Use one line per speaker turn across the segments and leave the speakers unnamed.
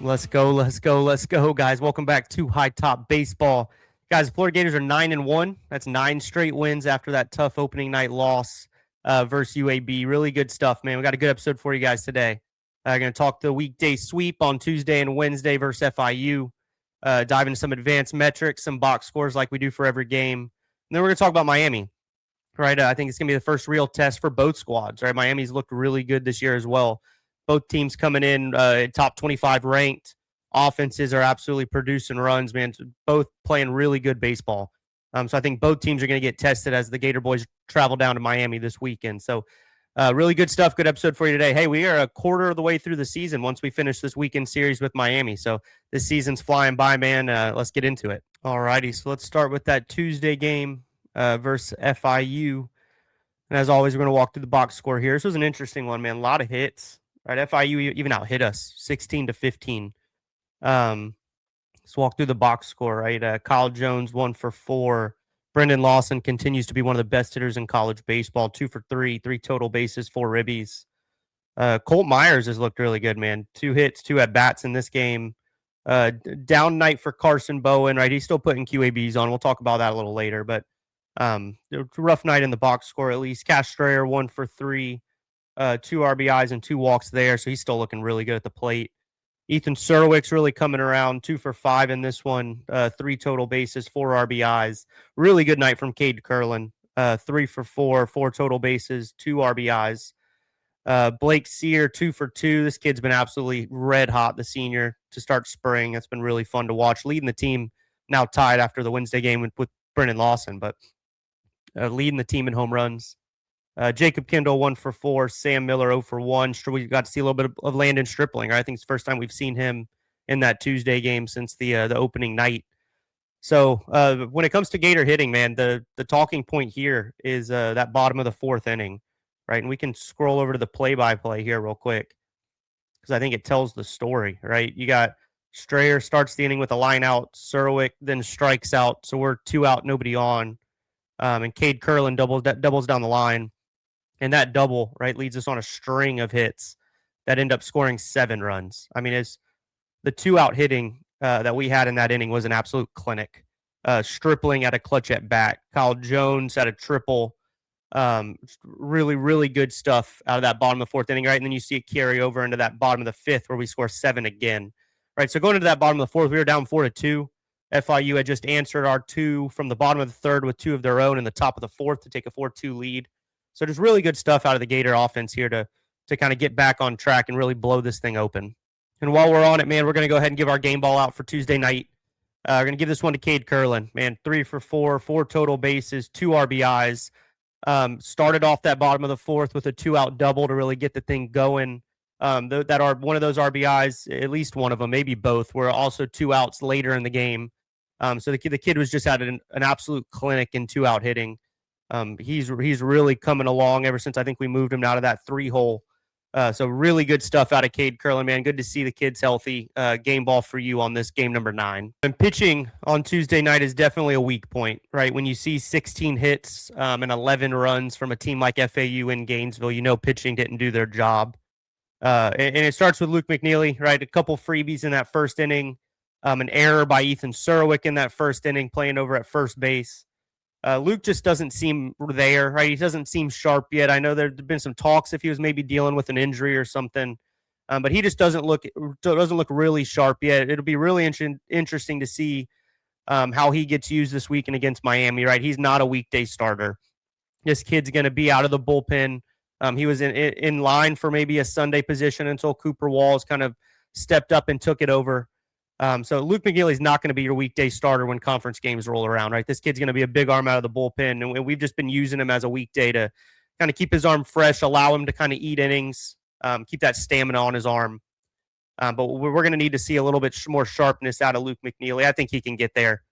Let's go, guys. Welcome back to Hightop Baseball. Guys, the Florida Gators are 9-1. That's 9 straight wins after that tough opening night loss versus UAB. Really good stuff, man. We got a good episode for you guys today. Going to talk the weekday sweep on Tuesday and Wednesday versus FIU. Dive into some advanced metrics, some box scores like we do for every game. And then we're going to talk about Miami, right? I think it's going to be the first real test for both squads, right? Miami's looked really good this year as well. Both teams coming in top 25 ranked. Offenses are absolutely producing runs, man. Both playing really good baseball. So I think both teams are going to get tested as the Gator boys travel down to Miami this weekend. So really good stuff. Good episode for you today. Hey, we are a quarter of the way through the season once we finish this weekend series with Miami. So this season's flying by, man. Let's get into it. All righty. So let's start with that Tuesday game versus FIU. And as always, we're going to walk through the box score here. This was an interesting one, man. A lot of hits. Right, FIU even out hit us 16-15. Let's walk through the box score. Right, Kyle Jones 1 for 4. Brendan Lawson continues to be one of the best hitters in college baseball. 2 for 3, 3 total bases, 4 ribbies. Colt Myers has looked really good, man. 2 hits, 2 at bats in this game. Down night for Carson Bowen. Right, he's still putting QABs on. We'll talk about that a little later, but rough night in the box score at least. Cash Strayer 1 for 3. 2 RBIs and 2 walks there, so he's still looking really good at the plate. Ethan Surwick's really coming around, 2 for 5 in this one, 3 total bases, 4 RBIs. Really good night from Cade Curlin, 3 for 4, 4 total bases, 2 RBIs. Blake Sear, 2 for 2. This kid's been absolutely red hot, the senior, to start spring. It's been really fun to watch. Leading the team, now tied after the Wednesday game with Brendan Lawson, but leading the team in home runs. Jacob Kindle 1 for 4, Sam Miller 0 for 1. We got to see a little bit of Landon Stripling. Right? I think it's the first time we've seen him in that Tuesday game since the opening night. So when it comes to Gator hitting, man, the talking point here is that bottom of the 4th inning, right? And we can scroll over to the play-by-play here real quick because I think it tells the story, right? You got Strayer starts the inning with a line out, Surwick then strikes out, so we're 2 out, nobody on, and Cade Curlin doubles down the line. And that double, right, leads us on a string of hits that end up scoring 7 runs. I mean, it's the 2-out hitting that we had in that inning was an absolute clinic. Stripling at a clutch at bat. Kyle Jones at a triple. Really, really good stuff out of that bottom of the 4th inning, right? And then you see it carry over into that bottom of the 5th where we score 7 again. Right, so going into that bottom of the 4th, we were down 4-2. FIU had just answered our 2 from the bottom of the 3rd with 2 of their own in the top of the 4th to take a 4-2 lead. So just really good stuff out of the Gator offense here to kind of get back on track and really blow this thing open. And while we're on it, man, we're going to go ahead and give our game ball out for Tuesday night. We're going to give this one to Cade Curlin, man. 3 for 4, 4 total bases, 2 RBIs. Started off that bottom of the 4th with a 2-out double to really get the thing going. That are one of those RBIs, at least one of them, maybe both, were also 2 outs later in the game. So the kid was just at an absolute clinic in 2-out hitting. He's really coming along ever since I think we moved him out of that 3-hole. So really good stuff out of Cade Curlin, man. Good to see the kids healthy. Game ball for you on this game number 9. And pitching on Tuesday night is definitely a weak point, right? When you see 16 hits and 11 runs from a team like FAU in Gainesville, you know pitching didn't do their job. And it starts with Luke McNeely, right? A couple freebies in that first inning. An error by Ethan Surwick in that first inning playing over at first base. Luke just doesn't seem there, right? He doesn't seem sharp yet. I know there have been some talks if he was maybe dealing with an injury or something, but he just doesn't look really sharp yet. It'll be really interesting to see how he gets used this weekend against Miami, right? He's not a weekday starter. This kid's going to be out of the bullpen. He was in line for maybe a Sunday position until Cooper Walls kind of stepped up and took it over. So Luke McNeely's not going to be your weekday starter when conference games roll around, right? This kid's going to be a big arm out of the bullpen, and we've just been using him as a weekday to kind of keep his arm fresh, allow him to kind of eat innings, keep that stamina on his arm. But we're going to need to see a little bit more sharpness out of Luke McNeely. I think he can get there.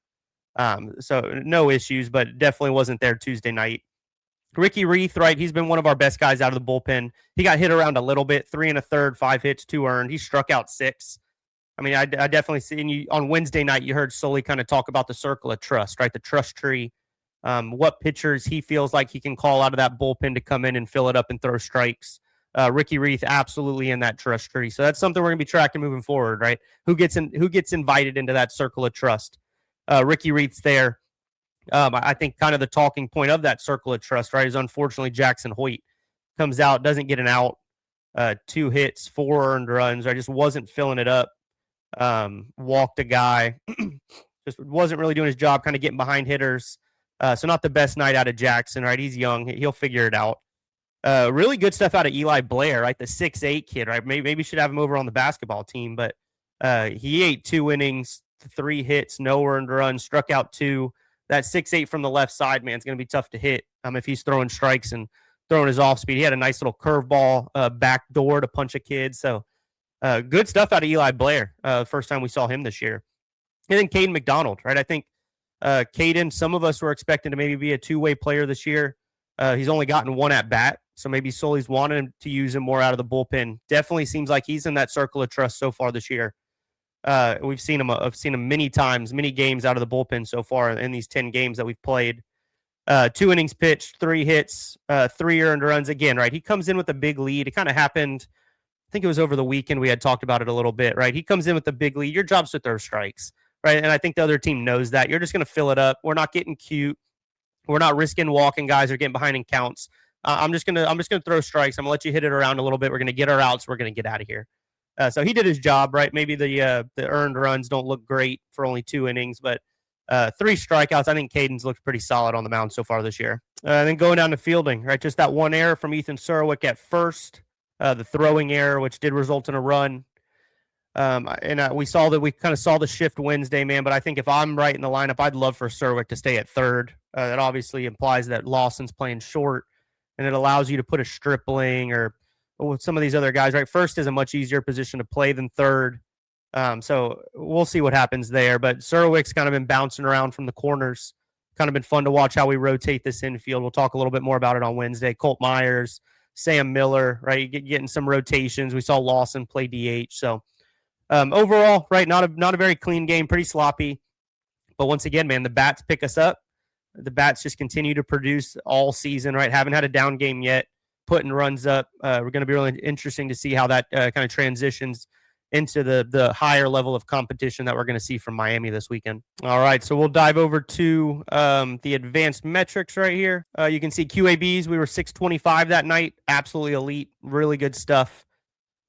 So no issues, but definitely wasn't there Tuesday night. Ricky Reith, right? He's been one of our best guys out of the bullpen. He got hit around a little bit, 3 1/3, 5 hits, 2 earned. He struck out 6. I mean, I definitely see, and on Wednesday night, you heard Sully kind of talk about the circle of trust, right? The trust tree, what pitchers he feels like he can call out of that bullpen to come in and fill it up and throw strikes. Ricky Reith absolutely in that trust tree. So that's something we're going to be tracking moving forward, right? Who gets invited into that circle of trust? Ricky Reith's there. I think kind of the talking point of that circle of trust, right, is unfortunately Jackson Hoyt comes out, doesn't get an out, 2 hits, 4 earned runs. I just wasn't filling it up. Walked a guy, just wasn't really doing his job, kind of getting behind hitters. So not the best night out of Jackson, right? He's young, he'll figure it out. Really good stuff out of Eli Blair, right? The 6'8" kid, right? Maybe should have him over on the basketball team, but he ate 2 innings, 3 hits, no earned runs, struck out 2. That 6'8" from the left side, man, is going to be tough to hit if he's throwing strikes and throwing his off speed. He had a nice little curveball back door to punch a kid. So good stuff out of Eli Blair. First time we saw him this year. And then Caden McDonald, right? I think Caden, some of us were expecting to maybe be a 2-way player this year. He's only gotten 1 at bat, so maybe Sully's wanted him to use him more out of the bullpen. Definitely seems like he's in that circle of trust so far this year. I've seen him many times, many games out of the bullpen so far in these 10 games that we've played. 2 innings pitched, 3 hits, 3 earned runs. Again, right? He comes in with a big lead. It kind of happened, I think it was over the weekend. We had talked about it a little bit, right? He comes in with a big lead. Your job's to throw strikes, right? And I think the other team knows that. You're just going to fill it up. We're not getting cute. We're not risking walking guys or getting behind in counts. I'm just gonna throw strikes. I'm gonna let you hit it around a little bit. We're gonna get our outs. We're gonna get out of here. So he did his job, right? Maybe the earned runs don't look great for only 2 innings, but 3 strikeouts. I think Caden's looked pretty solid on the mound so far this year. And then going down to fielding, right? Just that 1 error from Ethan Surwick at first, the throwing error, which did result in a run. We saw that we kind of saw the shift Wednesday, man. But I think if I'm right in the lineup, I'd love for Surwick to stay at third. That obviously implies that Lawson's playing short, and it allows you to put a Stripling or some of these other guys, right? First is a much easier position to play than third. So we'll see what happens there. But Surwick's kind of been bouncing around from the corners. Kind of been fun to watch how we rotate this infield. We'll talk a little bit more about it on Wednesday. Colt Myers, Sam Miller, right? Getting some rotations. We saw Lawson play DH. So overall, right, not a very clean game, pretty sloppy. But once again, man, the bats pick us up. The bats just continue to produce all season, right? Haven't had a down game yet, putting runs up. We're going to be really interesting to see how that kind of transitions into the higher level of competition that we're going to see from Miami this weekend. All right, so we'll dive over to the advanced metrics right here. You can see QABs. We were 625 that night. Absolutely elite. Really good stuff.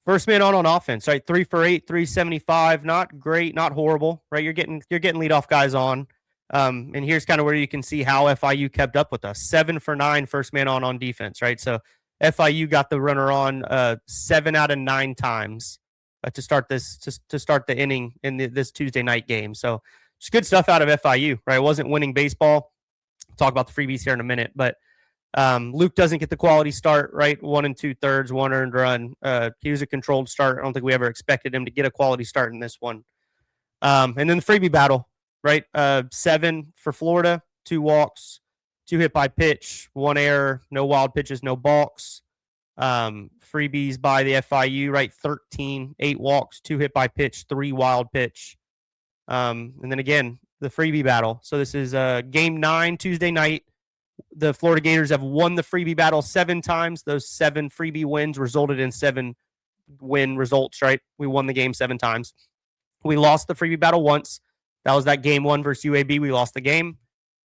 First man on offense, right? 3 for 8, 375. Not great, not horrible, right? You're getting leadoff guys on. And here's kind of where you can see how FIU kept up with us. 7 for 9, first man on defense, right? So FIU got the runner on 7 out of 9 times to start the inning in this Tuesday night game. So just good stuff out of FIU, right? It wasn't winning baseball. I'll talk about the freebies here in a minute, but Luke doesn't get the quality start, right? 1 2/3, 1 earned run. He was a controlled start. I don't think we ever expected him to get a quality start in this one. And then the freebie battle, right? 7 for Florida, 2 walks, 2 hit by pitch, 1 error, no wild pitches, no balks. Freebies by the FIU, right? 13, 8 walks, 2 hit by pitch, 3 wild pitch. And then again, the freebie battle. So this is game 9, Tuesday night. The Florida Gators have won the freebie battle 7 times. Those 7 freebie wins resulted in 7 win results, right? We won the game 7 times. We lost the freebie battle once. That was that game 1 versus UAB. We lost the game.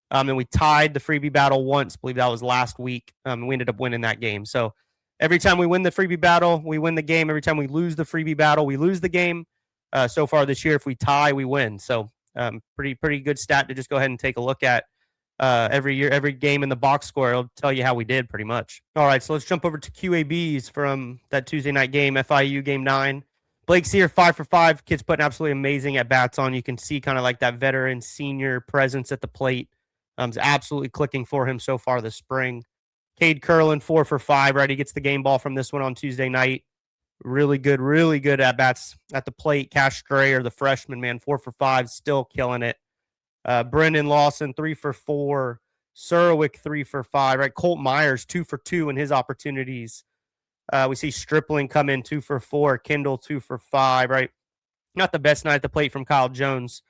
And we tied the freebie battle once. I believe that was last week. And we ended up winning that game. So every time we win the freebie battle, we win the game. Every time we lose the freebie battle, we lose the game. So far this year, if we tie, we win. So pretty good stat to just go ahead and take a look at. Every year, every game in the box score, it'll tell you how we did pretty much. All right, so let's jump over to QABs from that Tuesday night game, FIU game 9. Blake Sear, 5 for 5. Kid's putting absolutely amazing at bats on. You can see kind of like that veteran senior presence at the plate. Is absolutely clicking for him so far this spring. Cade Curlin, 4 for 5, right? He gets the game ball from this one on Tuesday night. Really good at bats at the plate. Cash Strayer, the freshman, man, 4 for 5, still killing it. Brendan Lawson, 3 for 4. Surwick, 3 for 5. Right, Colt Myers, 2 for 2 in his opportunities. We see Stripling come in 2 for 4. Kendall, 2 for 5. Right, not the best night at the plate from Kyle Jones,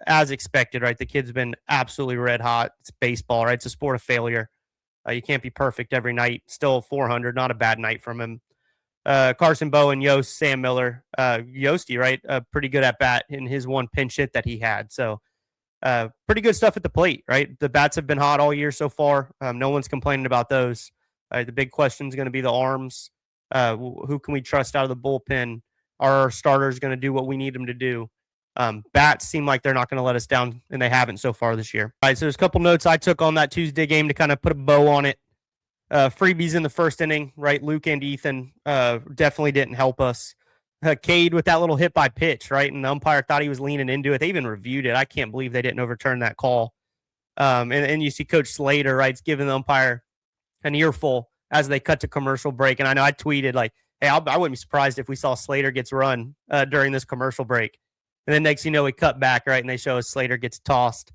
as expected. Right, the kid's been absolutely red hot. It's baseball, right? It's a sport of failure. You can't be perfect every night. Still 400, not a bad night from him. Carson Bowen, Yost, Sam Miller, Yosty, right? Pretty good at bat in his one pinch hit that he had. So pretty good stuff at the plate, right? The bats have been hot all year so far. No one's complaining about those. The big question is going to be the arms. Who can we trust out of the bullpen? Are our starters going to do what we need them to do? Bats seem like they're not going to let us down, and they haven't so far this year. All right, so there's a couple notes I took on that Tuesday game to kind of put a bow on it. Freebies in the first inning, right? Luke and Ethan definitely didn't help us. Cade with that little hit by pitch, right? And the umpire thought he was leaning into it. They even reviewed it. I can't believe they didn't overturn that call. And you see Coach Slater, right, giving the umpire an earful as they cut to commercial break. And I know I tweeted like, hey, I wouldn't be surprised if we saw Slater gets run during this commercial break. And then next, we cut back, right, and they show us Slater gets tossed.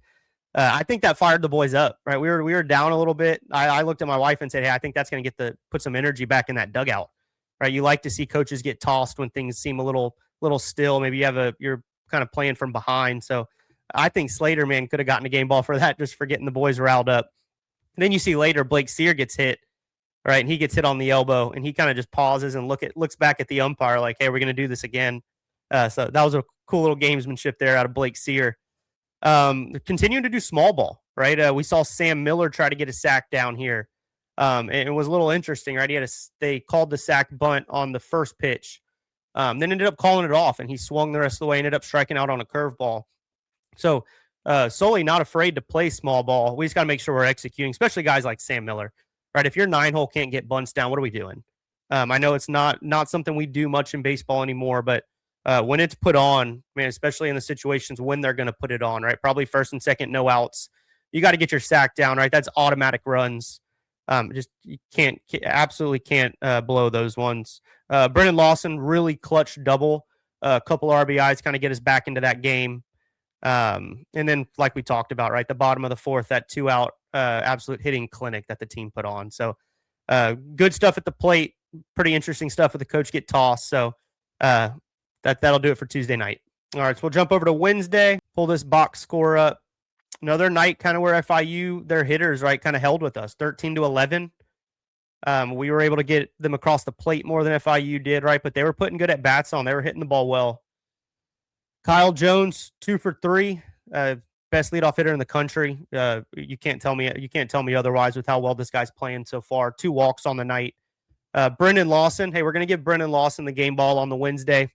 I think that fired the boys up, right? We were down a little bit. I looked at my wife and said, hey, I think that's going to put some energy back in that dugout, right? You like to see coaches get tossed when things seem a little still. Maybe you're kind of playing from behind. So I think Slater, man, could have gotten a game ball for that, just for getting the boys riled up. And then you see later Blake Sear gets hit, right? And he gets hit on the elbow, and he kind of just pauses and looks back at the umpire like, hey, we're going to do this again. So that was a cool little gamesmanship there out of Blake Sear. Continuing to do small ball, right? We saw Sam Miller try to get a sack down here. And it was a little interesting, right? They called the sack bunt on the first pitch, then ended up calling it off, and he swung the rest of the way, ended up striking out on a curveball. So Sully not afraid to play small ball. We just got to make sure we're executing, especially guys like Sam Miller, right? If your 9-hole can't get bunts down, what are we doing? I know it's not something we do much in baseball anymore, but when it's put on, man, especially in the situations when they're going to put it on, right? Probably first and second, no outs. You got to get your sack down, right? That's automatic runs. You absolutely can't blow those ones. Brennan Lawson, really clutch double, a couple RBIs, kind of get us back into that game. And then, like we talked about, right, the bottom of the fourth, that 2-out absolute hitting clinic that the team put on. So good stuff at the plate. Pretty interesting stuff with the coach get tossed. So that'll do it for Tuesday night. All right, so we'll jump over to Wednesday, pull this box score up. Another night kind of where FIU, their hitters, right, kind of held with us, 13-11. We were able to get them across the plate more than FIU did, right, but they were putting good at-bats on. They were hitting the ball well. Kyle Jones, 2 for 3, best leadoff hitter in the country. You can't tell me otherwise with how well this guy's playing so far. 2 walks on the night. Brennan Lawson, hey, we're going to give Brennan Lawson the game ball on the Wednesday.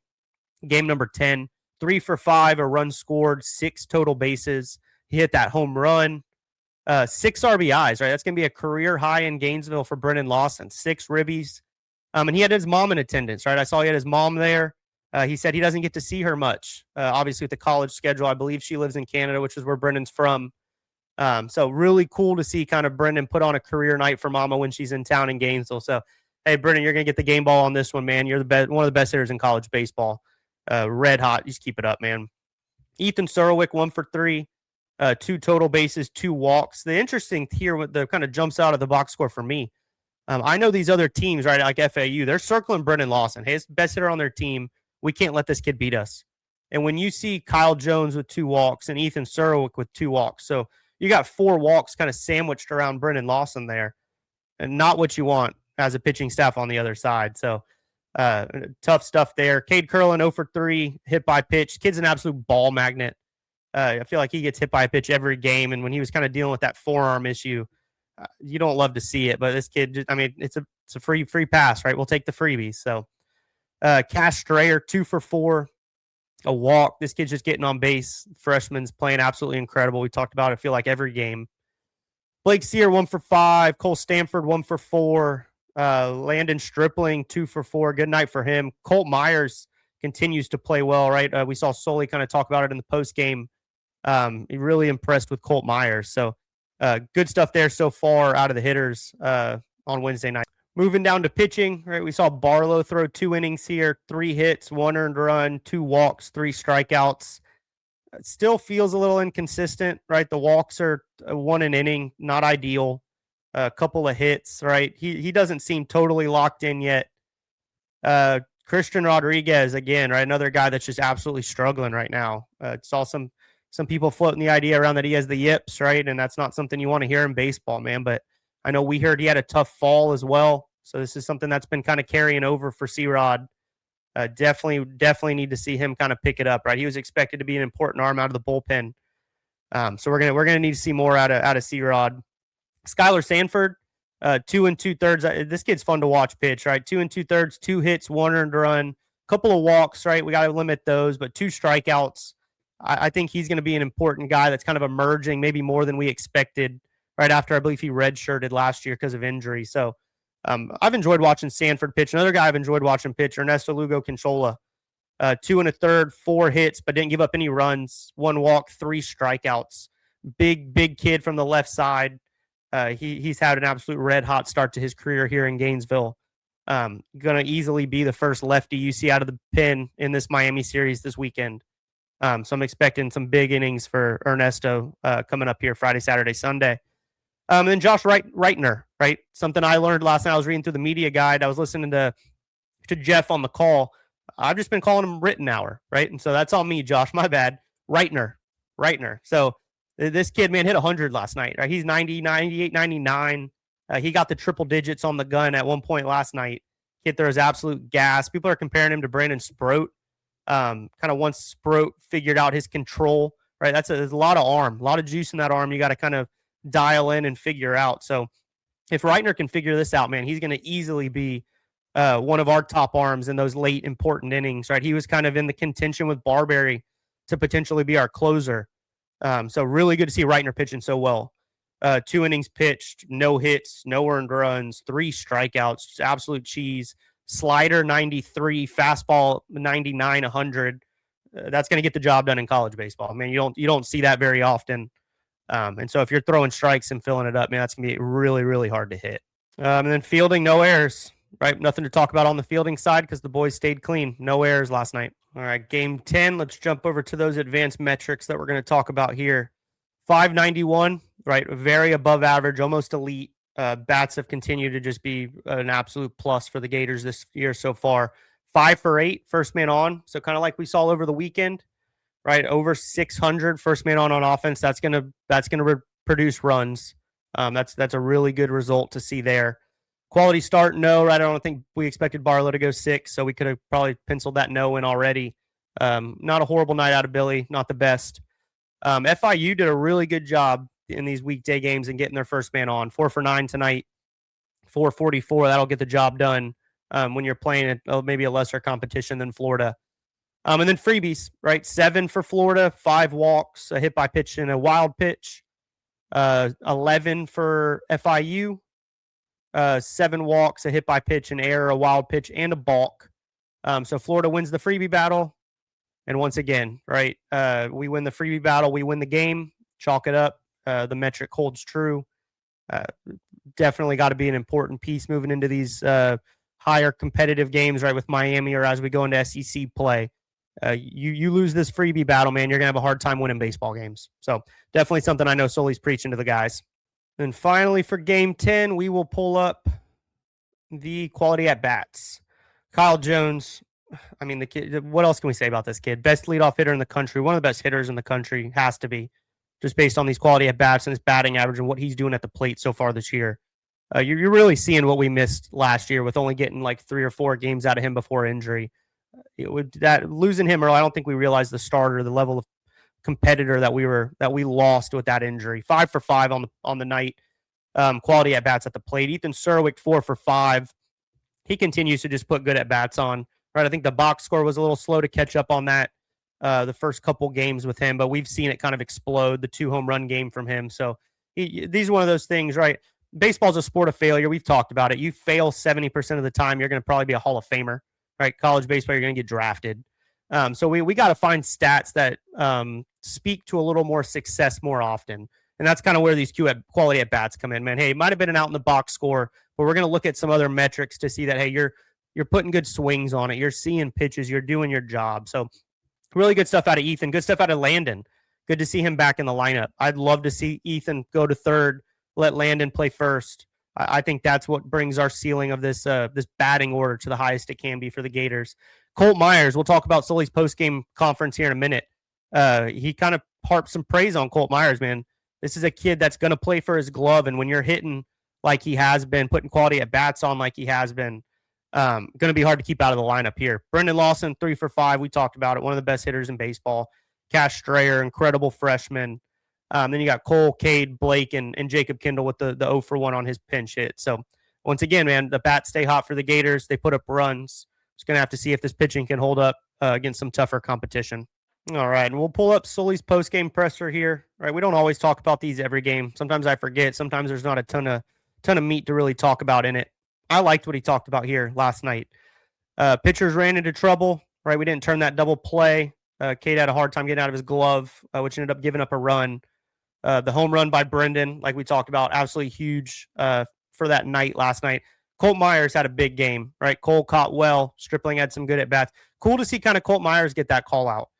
Game number 10, 3 for 5, a run scored, 6 total bases. He hit that home run, 6 RBIs, right? That's going to be a career high in Gainesville for Brennan Lawson, 6 ribbies. And he had his mom in attendance, right? I saw he had his mom there. He said he doesn't get to see her much, obviously with the college schedule. I believe she lives in Canada, which is where Brennan's from. So really cool to see kind of Brendan put on a career night for mama when she's in town in Gainesville. So, hey, Brendan, you're going to get the game ball on this one, man. You're one of the best hitters in college baseball. Red hot. Just keep it up, man. Ethan Surwick, 1 for 3, 2 total bases, 2 walks. The interesting here, what the kind of jumps out of the box score for me, I know these other teams, right, like FAU, they're circling Brendan Lawson. Hey, it's the best hitter on their team. We can't let this kid beat us. And when you see Kyle Jones with 2 walks and Ethan Surwick with 2 walks, so you got 4 walks kind of sandwiched around Brendan Lawson there, and not what you want as a pitching staff on the other side. So tough stuff there. Cade Curlin, 0 for 3, hit by pitch. Kid's an absolute ball magnet. I feel like he gets hit by a pitch every game, and when he was kind of dealing with that forearm issue, you don't love to see it. But this kid, it's a free pass, right? We'll take the freebies. So Cash Strayer, 2 for 4, a walk. This kid's just getting on base. Freshman's playing absolutely incredible. We talked about it, I feel like, every game. Blake Sear, 1 for 5. Cole Stanford, 1 for 4. Landon Stripling, 2 for 4. Good night for him. Colt Myers continues to play well, right? We saw Sully kind of talk about it in the postgame. Really impressed with Colt Myers. So good stuff there so far out of the hitters on Wednesday night. Moving down to pitching, right? We saw Barlow throw 2 innings here, 3 hits, 1 earned run, 2 walks, 3 strikeouts. It still feels a little inconsistent, right? The walks are 1 an inning, not ideal. A couple of hits, right? He doesn't seem totally locked in yet. Christian Rodriguez, again, right? Another guy that's just absolutely struggling right now. Saw some people floating the idea around that he has the yips, right? And that's not something you want to hear in baseball, man. But I know we heard he had a tough fall as well. So this is something that's been kind of carrying over for C-Rod. Definitely need to see him kind of pick it up, right? He was expected to be an important arm out of the bullpen. So we're gonna need to see more out of C-Rod. Skylar Sanford, 2 2/3. This kid's fun to watch pitch, right? 2 2/3, 2 hits, 1 earned run, couple of walks, right? We got to limit those, but 2 strikeouts. I think he's going to be an important guy that's kind of emerging, maybe more than we expected, right after I believe he redshirted last year because of injury. So I've enjoyed watching Sanford pitch. Another guy I've enjoyed watching pitch, Ernesto Lugo Conchola. 2 1/3, 4 hits, but didn't give up any runs. 1 walk, 3 strikeouts. Big kid from the left side. He's had an absolute red hot start to his career here in Gainesville. Going to easily be the first lefty you see out of the pen in this Miami series this weekend. So I'm expecting some big innings for Ernesto coming up here Friday, Saturday, Sunday. And then Josh Reitner, right? Something I learned last night. I was reading through the media guide. I was listening to Jeff on the call. I've just been calling him Rittenauer, right? And so that's on me, Josh. My bad. Reitner. So this kid, man, hit 100 last night, right? He's 90, 98, 99. He got the triple digits on the gun at one point last night. Kid throws absolute gas. People are comparing him to Brandon Sproat. Kind of once Sproat figured out his control, right? There's a lot of arm, a lot of juice in that arm. You got to kind of dial in and figure out. So if Reitner can figure this out, man, he's going to easily be one of our top arms in those late important innings, right? He was kind of in the contention with Barberry to potentially be our closer. So really good to see Reitner pitching so well. 2 innings pitched, no hits, no earned runs, 3 strikeouts, just absolute cheese. Slider 93, fastball 99, 100. That's going to get the job done in college baseball. I mean, you don't see that very often. And so if you're throwing strikes and filling it up, man, that's going to be really, really hard to hit. And then fielding, no errors, right? Nothing to talk about on the fielding side because the boys stayed clean. No errors last night. All right, game 10. Let's jump over to those advanced metrics that we're going to talk about here. 591, right? Very above average, almost elite. Bats have continued to just be an absolute plus for the Gators this year so far. 5 for 8, first man on. So kind of like we saw over the weekend, right? Over 600 first man on offense. That's gonna produce runs. That's a really good result to see there. Quality start, no, right? I don't think we expected Barlow to go 6, so we could have probably penciled that no in already. Not a horrible night out of Billy, not the best. FIU did a really good job in these weekday games and getting their first man on. 4 for 9 tonight, 444. That'll get the job done when you're playing maybe a lesser competition than Florida. And then freebies, right? 7 for Florida, 5 walks, a hit by pitch and a wild pitch. 11 for FIU, 7 walks, a hit by pitch, an error, a wild pitch, and a balk. So Florida wins the freebie battle. And once again, right, we win the freebie battle, we win the game, chalk it up. The metric holds true. Definitely got to be an important piece moving into these higher competitive games, right, with Miami or as we go into SEC play. You lose this freebie battle, man, you're going to have a hard time winning baseball games. So definitely something I know Sully's preaching to the guys. And finally, for game 10, we will pull up the quality at bats. Kyle Jones, I mean, the kid, what else can we say about this kid? Best leadoff hitter in the country, one of the best hitters in the country, has to be, just based on these quality at bats and his batting average and what he's doing at the plate so far this year. You're really seeing what we missed last year with only getting like 3 or 4 games out of him before injury. Losing him early, I don't think we realized the starter, the level of competitor that we lost with that injury. 5 for 5 on the night. Quality at bats at the plate. Ethan Serwick 4 for 5. He continues to just put good at bats on. Right, I think the box score was a little slow to catch up on that the first couple games with him, but we've seen it kind of explode, the 2 home run game from him. So these are one of those things, right? Baseball's a sport of failure. We've talked about it. You fail 70% of the time, you're going to probably be a Hall of Famer, right? College baseball, you're going to get drafted. So we got to find stats that speak to a little more success more often. And that's kind of where these quality at bats come in, man. Hey, it might have been an out in the box score, but we're going to look at some other metrics to see that, hey, you're putting good swings on it. You're seeing pitches. You're doing your job. So really good stuff out of Ethan. Good stuff out of Landon. Good to see him back in the lineup. I'd love to see Ethan go to third, let Landon play first. I think that's what brings our ceiling of this batting order to the highest it can be for the Gators. Colt Myers, we'll talk about Sully's postgame conference here in a minute. He kind of harped some praise on Colt Myers, man. This is a kid that's going to play for his glove, and when you're hitting like he has been, putting quality at bats on like he has been, going to be hard to keep out of the lineup here. Brendan Lawson, 3 for 5. We talked about it. One of the best hitters in baseball. Cash Strayer, incredible freshman. Then you got Cole, Cade, Blake, and Jacob Kindle with the 0 for 1 on his pinch hit. So once again, man, the bats stay hot for the Gators. They put up runs. Just going to have to see if this pitching can hold up against some tougher competition. All right, and we'll pull up Sully's post-game presser here. All right, we don't always talk about these every game. Sometimes I forget. Sometimes there's not a ton of meat to really talk about in it. I liked what he talked about here last night. Pitchers ran into trouble. Right, we didn't turn that double play. Cade had a hard time getting out of his glove, which ended up giving up a run. The home run by Brendan, like we talked about, absolutely huge for that night last night. Colt Myers had a big game, right? Cole caught well. Stripling had some good at-bats. Cool to see kind of Colt Myers get that call out.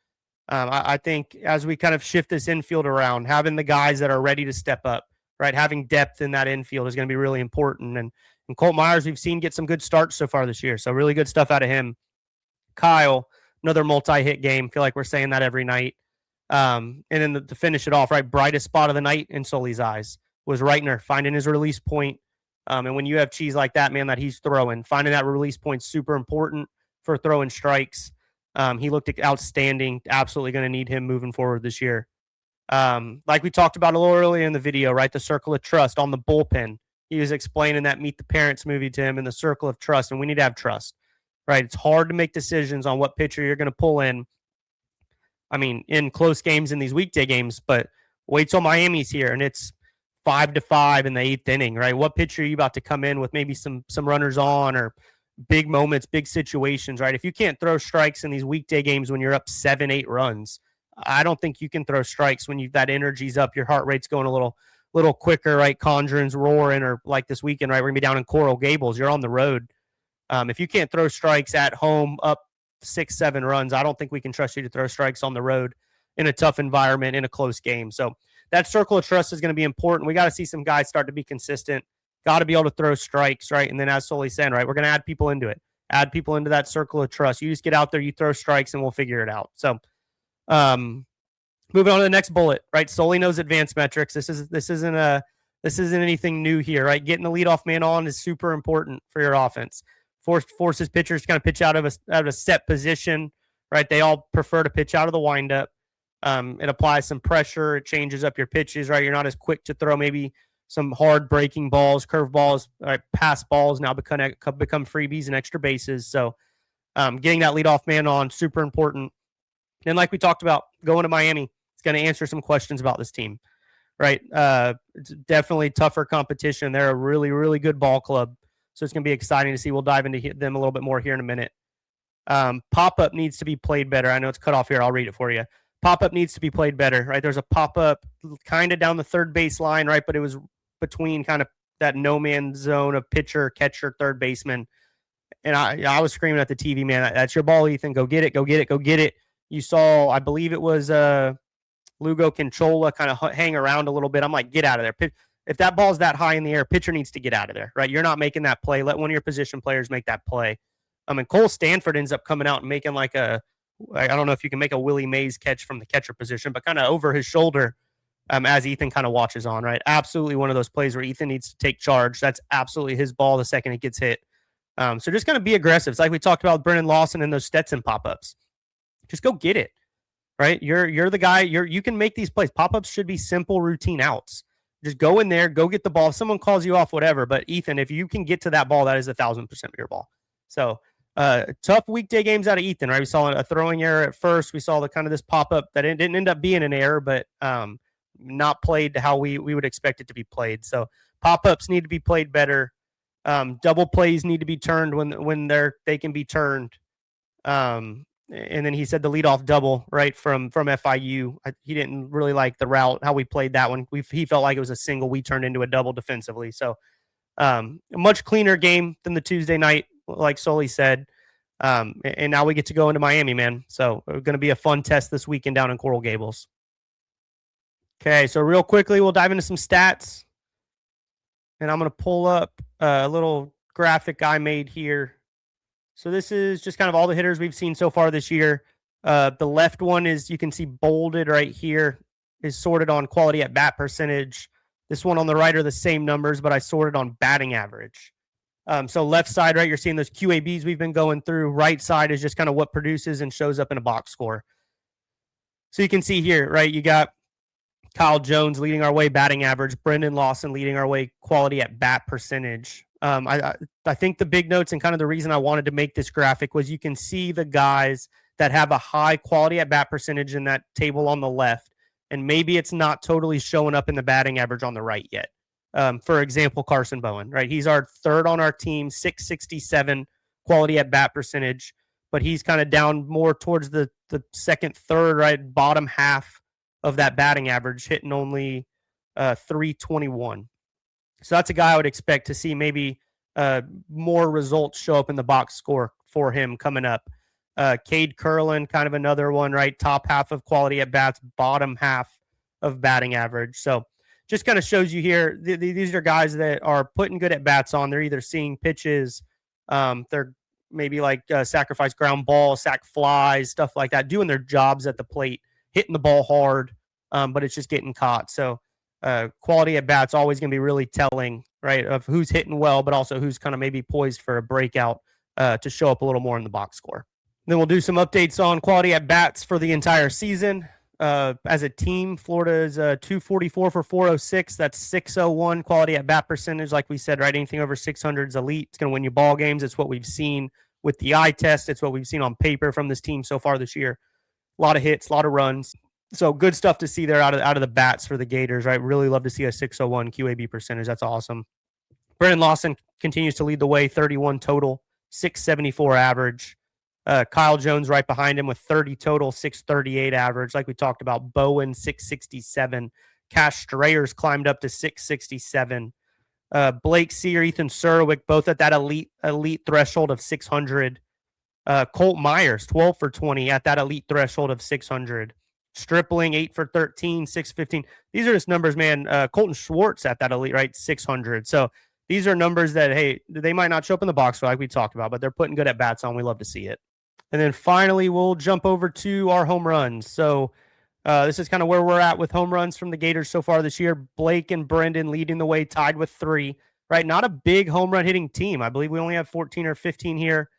I think as we kind of shift this infield around, having the guys that are ready to step up, right? Having depth in that infield is going to be really important. And Colt Myers, we've seen get some good starts so far this year. So really good stuff out of him. Kyle, another multi-hit game. Feel like we're saying that every night. And then to finish it off, right, brightest spot of the night in Sully's eyes was Reitner finding his release point. And when you have cheese like that, man, that he's throwing, finding that release point super important for throwing strikes. He looked outstanding. Absolutely going to need him moving forward this year. Like we talked about a little earlier in the video, right, the circle of trust on the bullpen. He was explaining that Meet the Parents movie to him in the circle of trust, and we need to have trust, right? It's hard to make decisions on what pitcher you're going to pull in. I mean, in close games in these weekday games, but wait till Miami's here and it's 5-5 in the 8th inning, right? What pitcher are you about to come in with maybe some runners on or big moments, big situations, right? If you can't throw strikes in these weekday games when you're up 7-8 runs, I don't think you can throw strikes when that energy's up, your heart rate's going a little quicker, right? Conjuring's roaring, or like this weekend, right? We're going to be down in Coral Gables. You're on the road. If you can't throw strikes at home up 6-7 runs, I don't think we can trust you to throw strikes on the road in a tough environment in a close game. So that circle of trust is going to be important. We got to see some guys start to be consistent. Got to be able to throw strikes, right? And then as Sully said, right, we're going to add people into it. Add people into that circle of trust. You just get out there, you throw strikes, and we'll figure it out. So moving on to the next bullet, right? Sully knows advanced metrics. This isn't anything new here, right? Getting the leadoff man on is super important for your offense. Forces pitchers to kind of pitch out of a set position, right? They all prefer to pitch out of the windup. It applies some pressure. It changes up your pitches, right? You're not as quick to throw maybe some hard breaking balls, curve balls, right? Pass balls now become freebies and extra bases. So getting that leadoff man on, super important. And like we talked about, going to Miami, it's going to answer some questions about this team, right? It's definitely tougher competition. They're a really, really good ball club. So it's going to be exciting to see. We'll dive into them a little bit more here in a minute. Pop-up needs to be played better. I know it's cut off here. I'll read it for you. Pop-up needs to be played better, right? There's a pop-up kind of down the third base line, right? But it was between kind of that no-man zone of pitcher, catcher, third baseman. And I was screaming at the TV, man, that's your ball, Ethan. Go get it, go get it, go get it. You saw, I believe it was Lugo Conchola kind of hang around a little bit. I'm like, get out of there. If that ball's that high in the air, pitcher needs to get out of there, right? You're not making that play. Let one of your position players make that play. And Cole Stanford ends up coming out and making I don't know if you can make a Willie Mays catch from the catcher position, but kind of over his shoulder as Ethan kind of watches on, right? Absolutely one of those plays where Ethan needs to take charge. That's absolutely his ball the second it gets hit. So just kind of be aggressive. It's like we talked about Brendan Lawson and those Stetson pop-ups. Just go get it, right? You're the guy. You can make these plays. Pop-ups should be simple, routine outs. Just go in there, go get the ball. If someone calls you off, whatever. But Ethan, if you can get to that ball, that is 1,000% of your ball. So tough weekday games out of Ethan, right? We saw a throwing error at first. We saw the kind of this pop-up that it didn't end up being an error, but not played to how we would expect it to be played. So pop-ups need to be played better. Double plays need to be turned when they can be turned. And then he said the leadoff double, right, from FIU. He didn't really like the route, how we played that one. He felt like it was a single. We turned into a double defensively. So a much cleaner game than the Tuesday night, like Sully said. And now we get to go into Miami, man. So it's going to be a fun test this weekend down in Coral Gables. Okay, so real quickly, we'll dive into some stats. And I'm going to pull up a little graphic I made here. So this is just kind of all the hitters we've seen so far this year. The left one is, you can see bolded right here, is sorted on quality at bat percentage, This one on the right are the same numbers, but I sorted on batting average. So left side, right, you're seeing those QABs we've been going through. Right side is just kind of what produces and shows up in a box score. So you can see here, right, you got Kyle Jones leading our way batting average, Brendan Lawson leading our way quality at bat percentage. I think the big notes and kind of the reason I wanted to make this graphic was you can see the guys that have a high quality at bat percentage in that table on the left, and maybe it's not totally showing up in the batting average on the right yet. For example, Carson Bowen, right? He's our third on our team, 667 quality at bat percentage, but he's kind of down more towards the second, third, right, bottom half of that batting average, hitting only 321. So that's a guy I would expect to see maybe more results show up in the box score for him coming up. Cade Curlin, kind of another one, right? Top half of quality at bats, bottom half of batting average. So just kind of shows you here, these are guys that are putting good at bats on. They're either seeing pitches, they're maybe like sacrifice ground balls, sack flies, stuff like that, doing their jobs at the plate, hitting the ball hard, but it's just getting caught. So quality at bats always going to be really telling, right, of who's hitting well, but also who's kind of maybe poised for a breakout to show up a little more in the box score. Then we'll do some updates on quality at bats for the entire season. As a team, Florida is 244 for 406. That's 601 quality at bat percentage. Like we said, right, anything over 600 is elite. It's going to win you ball games. It's what we've seen with the eye test. It's what we've seen on paper from this team so far this year. A lot of hits, a lot of runs. So good stuff to see there out of the bats for the Gators, right? Really love to see a 601 QAB percentage. That's awesome. Brendan Lawson continues to lead the way, 31 total, 674 average. Kyle Jones right behind him with 30 total, 638 average. Like we talked about, Bowen, 667. Cash Strayers climbed up to 667. Blake Sear, Ethan Surwick, both at that elite threshold of 600. Colt Myers, 12 for 20 at that elite threshold of 600. Stripling, 8 for 13, 615. These are just numbers, man. Colton Schwartz at that elite, right, 600. So these are numbers that, hey, they might not show up in the box score like we talked about, but they're putting good at bats on. We love to see it. And then finally, we'll jump over to our home runs. So this is kind of where we're at with home runs from the Gators so far this year. Blake and Brendan leading the way, tied with 3. Right, not a big home run hitting team. I believe we only have 14 or 15 here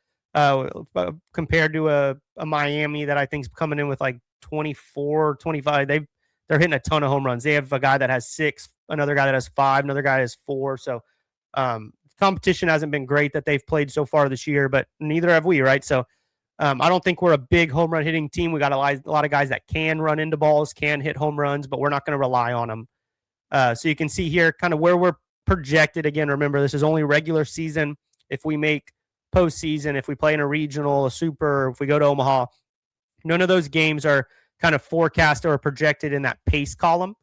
compared to a Miami that I think is coming in with like 24, 25. They're hitting a ton of home runs. They have a guy that has 6, another guy that has 5, another guy that has 4. So competition hasn't been great that they've played so far this year, but neither have we, right? So I don't think we're a big home run hitting team. We got a lot of guys that can run into balls, can hit home runs, but we're not going to rely on them. So you can see here kind of where we're projected. Again, remember, this is only regular season. If we make postseason, if we play in a regional, a super, if we go to Omaha, none of those games are kind of forecast or projected in that pace column.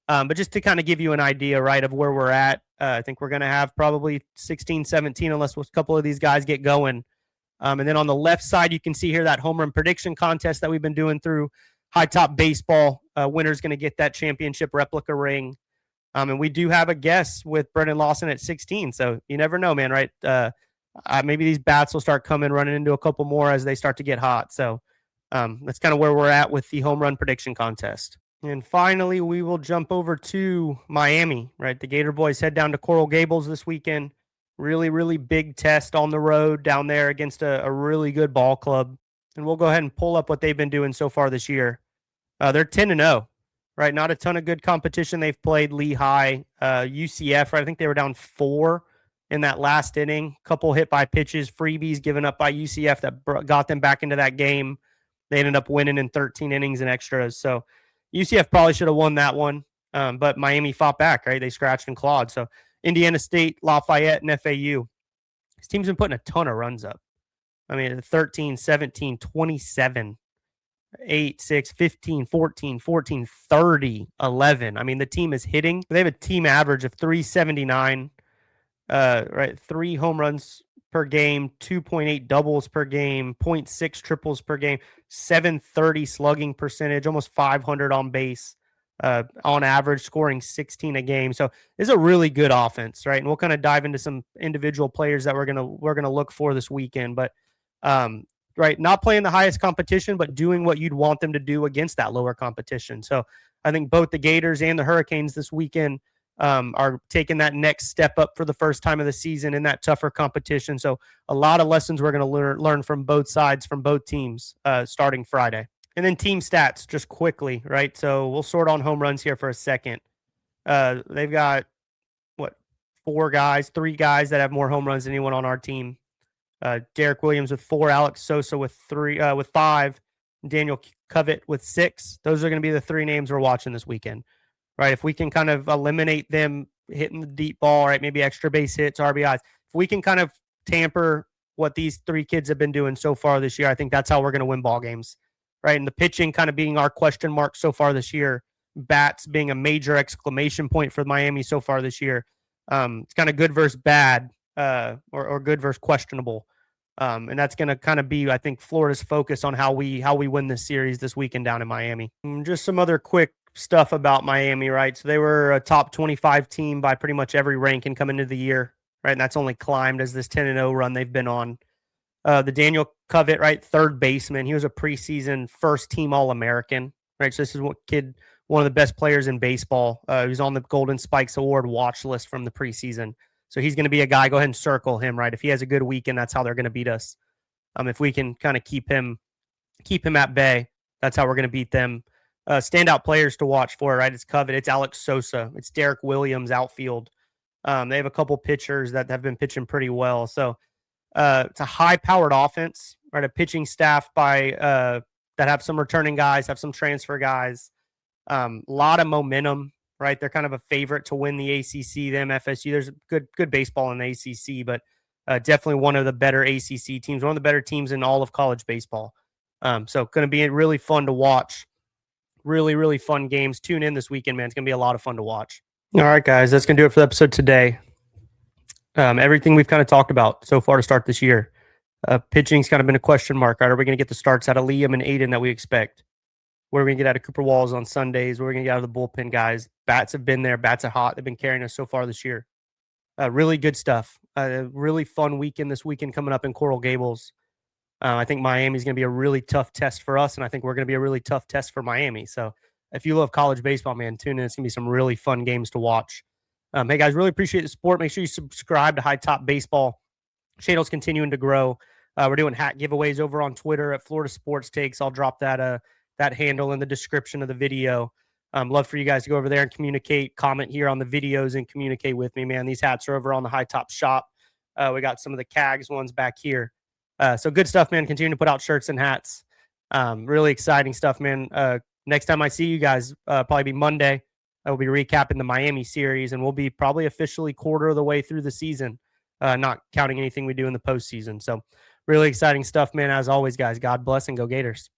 But just to kind of give you an idea, right, of where we're at, I think we're going to have probably 16, 17, unless a couple of these guys get going. And then on the left side, you can see here that home run prediction contest that we've been doing through Hightop Baseball. Winner's going to get that championship replica ring. And we do have a guess with Brendan Lawson at 16. So you never know, man, right? Maybe these bats will start running into a couple more as they start to get hot. So that's kind of where we're at with the home run prediction contest. And finally, we will jump over to Miami, right? The Gator boys head down to Coral Gables this weekend. Really, really big test on the road down there against a really good ball club. And we'll go ahead and pull up what they've been doing so far this year. They're 10-0, right? Not a ton of good competition. They've played Lehigh, UCF, right? I think they were down 4 in that last inning. Couple hit by pitches, freebies given up by UCF that got them back into that game. They ended up winning in 13 innings and extras. So UCF probably should have won that one, but Miami fought back, right? They scratched and clawed. So Indiana State, Lafayette, and FAU. This team's been putting a ton of runs up. I mean, 13, 17, 27, 8, 6, 15, 14, 14, 30, 11. I mean, the team is hitting. They have a team average of 379, right? 3 home runs per game, 2.8 doubles per game, 0.6 triples per game, 730 slugging percentage, almost 500 on base. On average, scoring 16 a game. So it's a really good offense, right? And we'll kind of dive into some individual players that we're gonna look for this weekend. But right, not playing the highest competition, but doing what you'd want them to do against that lower competition. So I think both the Gators and the Hurricanes this weekend are taking that next step up for the first time of the season in that tougher competition. So a lot of lessons we're going to learn from both sides, from both teams, starting Friday. And then team stats, just quickly, right? So we'll sort on home runs here for a second. They've got what, three guys that have more home runs than anyone on our team. Derek Williams with 4, Alex Sosa with 5, Daniel Covett with 6. Those are going to be the 3 names we're watching this weekend, right? If we can kind of eliminate them hitting the deep ball, right? Maybe extra base hits, RBIs. If we can kind of tamper what these 3 kids have been doing so far this year, I think that's how we're going to win ball games, right? And the pitching kind of being our question mark so far this year, bats being a major exclamation point for Miami so far this year. It's kind of good versus bad, or good versus questionable. And that's going to kind of be, I think, Florida's focus on how we win this series this weekend down in Miami. Just some other quick stuff about Miami, right? So they were a top 25 team by pretty much every ranking coming into the year, right? And that's only climbed as this 10-0 run they've been on. The Daniel Covett, right, third baseman. He was a preseason first-team All-American, right? So this is one of the best players in baseball. He was on the Golden Spikes Award watch list from the preseason. So he's going to be a guy, go ahead and circle him, right? If he has a good weekend, that's how they're going to beat us. If we can kind of keep him at bay, that's how we're going to beat them. Standout players to watch for, right? It's Covett, it's Alex Sosa, it's Derek Williams outfield. They have a couple pitchers that have been pitching pretty well. So it's a high-powered offense, right? A pitching staff that have some returning guys, have some transfer guys. A lot of momentum, right? They're kind of a favorite to win the ACC, them FSU. There's good baseball in the ACC, but definitely one of the better ACC teams, one of the better teams in all of college baseball. So going to be really fun to watch. Really, really fun games. Tune in this weekend, man. It's going to be a lot of fun to watch. All right, guys, that's going to do it for the episode today. Everything we've kind of talked about so far to start this year. Pitching's kind of been a question mark, right? Are we going to get the starts out of Liam and Aiden that we expect? What are we going to get out of Cooper Walls on Sundays? What are we going to get out of the bullpen guys? Bats have been there. Bats are hot. They've been carrying us so far this year. Really good stuff. Really fun weekend this weekend coming up in Coral Gables. I think Miami's going to be a really tough test for us, and I think we're going to be a really tough test for Miami. So if you love college baseball, man, tune in. It's going to be some really fun games to watch. Hey, guys, really appreciate the support. Make sure you subscribe to Hightop Baseball. Channel's continuing to grow. We're doing hat giveaways over on Twitter at Florida Sports Takes. I'll drop that handle in the description of the video. Love for you guys to go over there and communicate, comment here on the videos, and communicate with me, man. These hats are over on the Hightop shop. We got some of the CAGs ones back here. So good stuff, man. Continue to put out shirts and hats. Really exciting stuff, man. Next time I see you guys, probably be Monday. I will be recapping the Miami series, and we'll be probably officially quarter of the way through the season, not counting anything we do in the postseason. So really exciting stuff, man. As always, guys, God bless and go Gators.